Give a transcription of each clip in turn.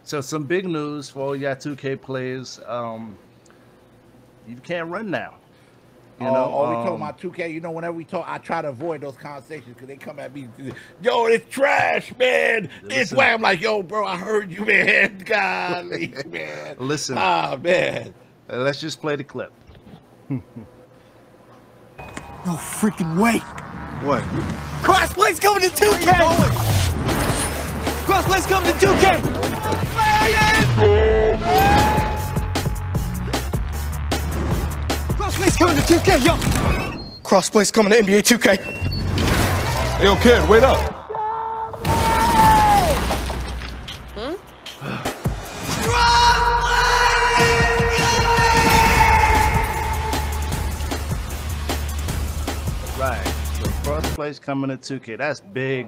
So some big news for all y'all 2K players. You can't run now. You know, We talking about 2K. You know, whenever we talk, I try to avoid those conversations because they come at me. Yo, it's trash, man. It's listen, why I'm like, yo, bro, I heard you, man. Golly, man. listen. Ah, man. Let's just play the clip. No freaking way. What? Crossplay's coming to 2K. Crossplay's coming to 2K. Crossplay's coming to 2K, yo. Crossplay's coming to NBA2K. Hey, yo, kid, wait up. Right. So crossplay's coming to 2K. That's big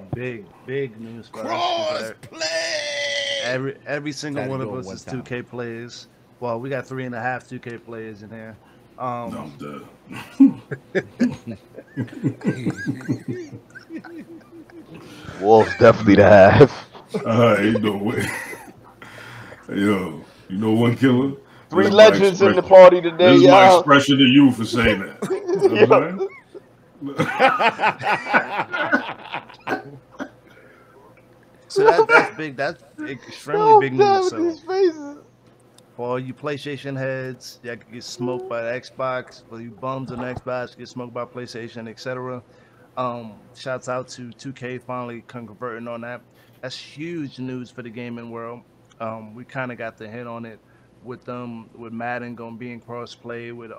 news for us. Crossplay. Every single one of us is 2K players. Well, we got 3.5 2K players in here. No, I'm dead. Wolf's definitely the half. Ain't no way. Yo, you know one killer? Three legends in the party today, This is my y'all. expression to you for saying that. You know what I'm saying? So that's big. That's extremely big news. So for all you PlayStation heads, y'all can get smoked by the Xbox. For you bums on Xbox, get smoked by PlayStation, etc. Shouts out to 2K finally converting on that. That's huge news for the gaming world. We kind of got the hint on it with Madden going being crossplay with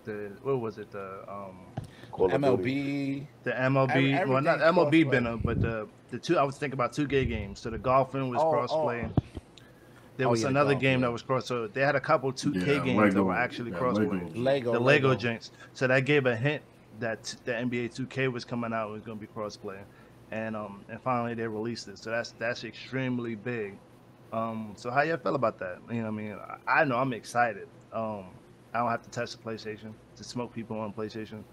the what was it MLB. the MLB, well, not MLB banner, but the two. I was thinking about 2K games. So the golfing was crossplay. There was another game that was cross. So they had a couple 2K games that were actually crossplay. Lego jinx. So that gave a hint that the NBA 2K was coming out and was going to be crossplay, and finally they released it. So that's extremely big. So how y'all feel about that? You know, what I mean, I know I'm excited. I don't have to touch the PlayStation to smoke people on PlayStation.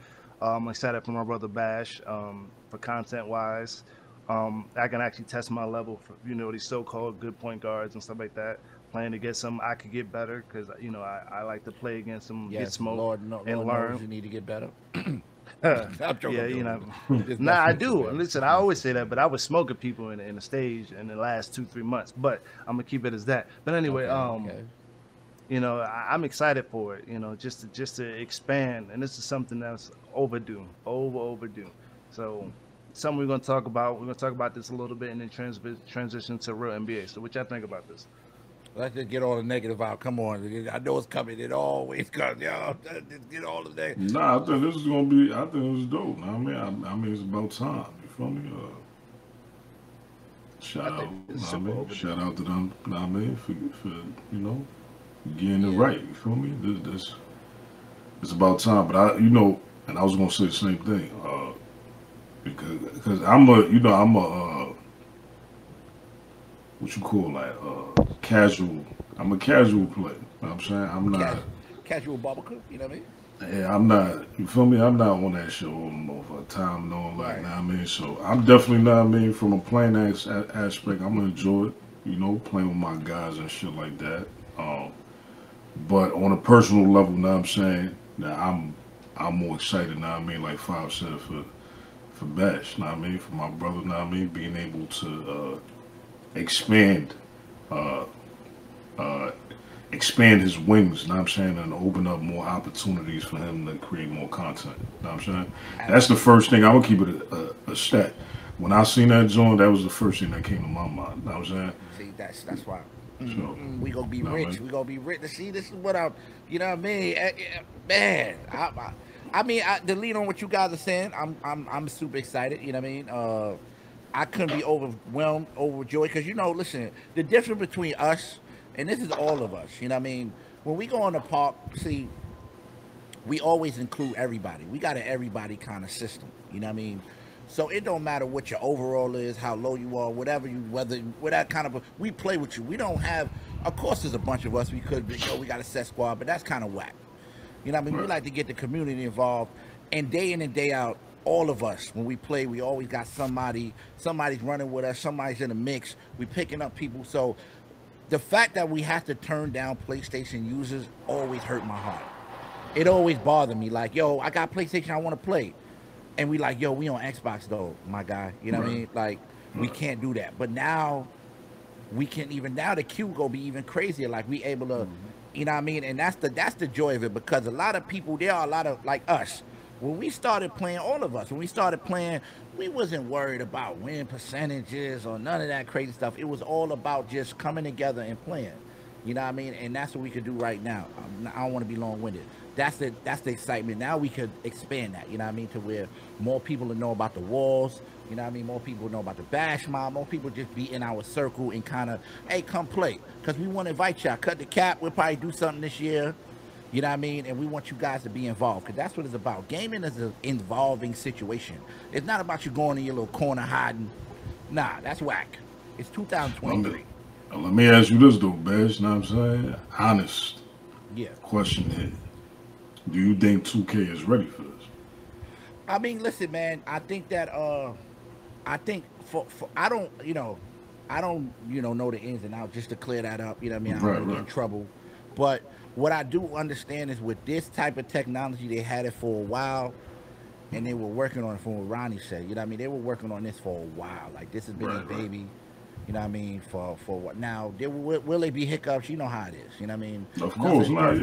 I'm excited for my brother Bash, for content wise. I can actually test my level for, these so-called good point guards and stuff like that. Playing to get some, I could get better because, I like to play against them, get smoked, and learn. You need to get better. Yeah, Nah, I do. Listen, I always say that, but I was smoking people in the stage in the last 2-3 months. But I'm gonna keep it as that. But anyway, I'm excited for it. Just to expand, and this is something that's overdue. So, something we're gonna talk about. We're gonna talk about this a little bit, and then transition to real NBA. So, what y'all think about this? Let's just get all the negative out. Come on, I know it's coming. It always comes, y'all. Just get all the negative. Nah, I think this is gonna be. I think it's dope. I mean, it's about time. You feel me? Shout out to them. For getting it right. You feel me? This it's about time. But and I was gonna say the same thing. Because I'm a what you call that? Casual. I'm a casual player. You know what I'm saying? I'm not casual barbecue. You know what I mean? Yeah, I'm not. You feel me? I'm not on that show no for time and all that. Right. Know what I mean? So I'm definitely not. From a playing aspect, I'm gonna enjoy it. Playing with my guys and shit like that. But on a personal level, know what I'm saying? That I'm more excited. Know what I mean? Like Five said for Bash. Know what I mean? For my brother. Know what I mean? Being able to expand his wings, you know what I'm saying, and open up more opportunities for him to create more content. You know what I'm saying? That's the first thing. I'm gonna keep it a stat. When I seen that joint, that was the first thing that came to my mind. You know what I'm saying? See, that's why. We gonna be rich. We gonna be rich. See, this is what I'm. You know what I mean, man. I mean, to lean on what you guys are saying, I'm super excited. You know what I mean? I couldn't be overjoyed because listen, the difference between us. And this is all of us, you know what I mean? When we go in the park, see, we always include everybody. We got an everybody kind of system, you know what I mean? So it don't matter what your overall is, how low you are, whatever that kind of, we play with you. We don't have, of course there's a bunch of us, we could be, we got a set squad, but that's kind of whack. You know what I mean? We like to get the community involved, and day in and day out, all of us, when we play, we always got somebody's running with us, somebody's in the mix, we picking up people, so the fact that we have to turn down PlayStation users always hurt my heart. It always bothered me. Like, yo, I got PlayStation, I want to play. And we like, yo, we on Xbox though, my guy. You know what I mean? Like, we can't do that. But now, we can even, now the queue go be even crazier. Like, we able to, you know what I mean? And that's the joy of it, because a lot of people, there are a lot of, like us, when we started playing, all of us, when we started playing, we wasn't worried about win percentages or none of that crazy stuff. It was all about just coming together and playing. You know what I mean? And that's what we could do right now. I don't want to be long-winded. That's the excitement. Now we could expand that, you know what I mean, to where more people will know about the walls, you know what I mean, more people know about the bash mob, more people just be in our circle and kind of, hey, come play. Because we want to invite y'all. Cut the cap, we'll probably do something this year, you know what I mean, and we want you guys to be involved, because that's what it's about. Gaming is an involving situation. It's not about you going in your little corner hiding. Nah, that's whack. It's 2023. Let me ask you this, though, Bash, you know what I'm saying? Honest question here. Do you think 2K is ready for this? I mean, listen, man. I think that I think for I don't know the ins and outs, just to clear that up. You know what I mean? I don't want to get in trouble. But what I do understand is with this type of technology, they had it for a while, and they were working on it. From what Ronnie said, you know what I mean? They were working on this for a while. Like, this has been a baby. You know what I mean? For what now? Will there be hiccups? You know how it is. You know what I mean? Of course not.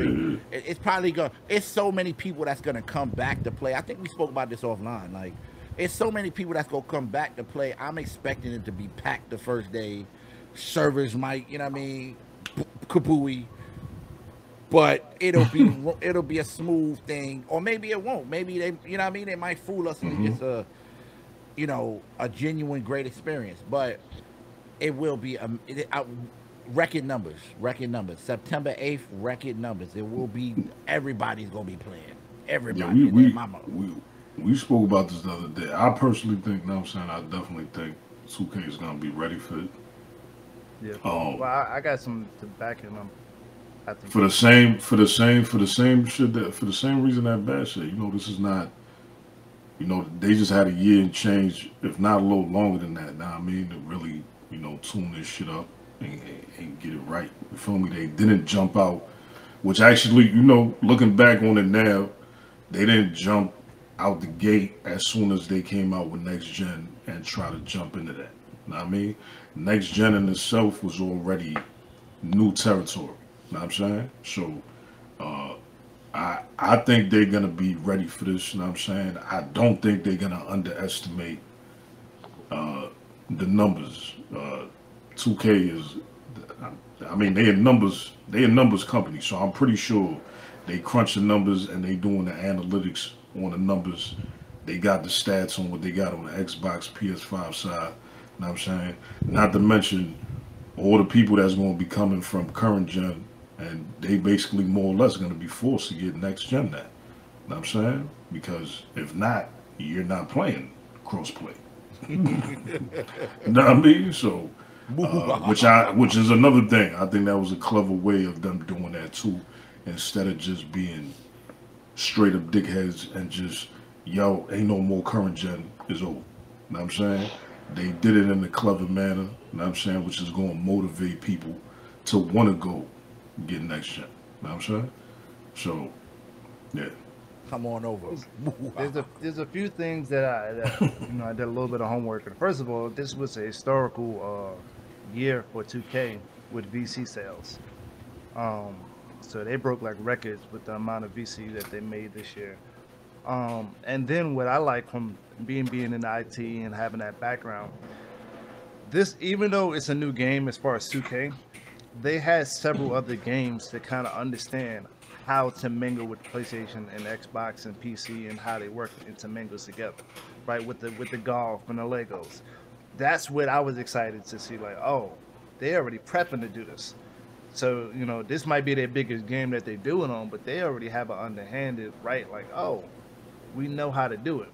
It's probably going. It's so many people that's gonna come back to play. I think we spoke about this offline. Like, it's so many people that's gonna come back to play. I'm expecting it to be packed the first day. Servers might, you know what I mean, kabooey. But it'll be a smooth thing, or maybe it won't. Maybe they, you know what I mean, they might fool us and it's a genuine great experience. But it will be record numbers. September 8th, record numbers. It will be, everybody's gonna be playing. Everybody. Yeah, we spoke about this the other day. I personally think, you know what I'm saying, I definitely think 2K is gonna be ready for it. Yeah. Well, I got some to back him up. For the same reason that Bash said. You know, this is not. You know, they just had a year and change, if not a little longer than that. Now, I mean, to really, tune this shit up and get it right. You feel me? They didn't jump out, which actually, looking back on it now, they didn't jump out the gate as soon as they came out with next gen and try to jump into that. You know what I mean? Next gen in itself was already new territory. You know what I'm saying? So, I think they're going to be ready for this, you know what I'm saying? I don't think they're going to underestimate the numbers. 2K is, I mean, they're a numbers company, so I'm pretty sure they crunch the numbers and they doing the analytics on the numbers. They got the stats on what they got on the Xbox, PS5 side, you know what I'm saying? Not to mention all the people that's going to be coming from current gen, and they basically more or less going to be forced to get next gen that. You know what I'm saying? Because if not, you're not playing crossplay. You know what I mean? So, which is another thing. I think that was a clever way of them doing that too, instead of just being straight up dickheads and just, yo, ain't no more current gen, is over. You know what I'm saying? They did it in a clever manner, you know what I'm saying, which is going to motivate people to want to go get next gen. You know what I'm saying? So, yeah. Come on over. There's a few things that I did a little bit of homework. First of all, this was a historical year for 2K with VC sales. So they broke like records with the amount of VC that they made this year. And then what I like from being in IT and having that background, this, even though it's a new game as far as 2K, they had several other games to kind of understand how to mingle with PlayStation and Xbox and PC and how they work intermingle together, right? With the golf and the Legos. That's what I was excited to see. Like, oh, they already prepping to do this. So, this might be their biggest game that they're doing on, but they already have an underhanded, right? Like, oh, we know how to do it.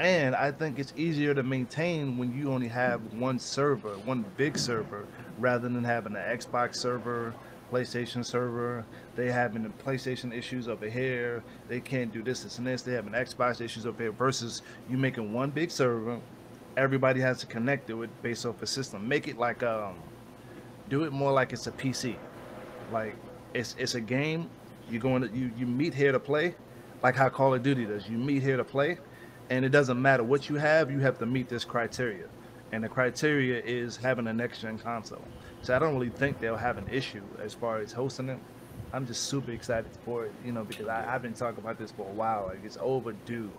And I think it's easier to maintain when you only have one server, one big server, rather than having an Xbox server, PlayStation server. They having the PlayStation issues over here. They can't do this and this. They having Xbox issues over here versus you making one big server. Everybody has to connect to it based off a system. Make it like do it more like it's a PC. Like it's a game. You meet here to play, like how Call of Duty does. You meet here to play, and it doesn't matter what you have to meet this criteria. And the criteria is having a next-gen console. So I don't really think they'll have an issue as far as hosting it. I'm just super excited for it, because I've been talking about this for a while. Like, it's overdue.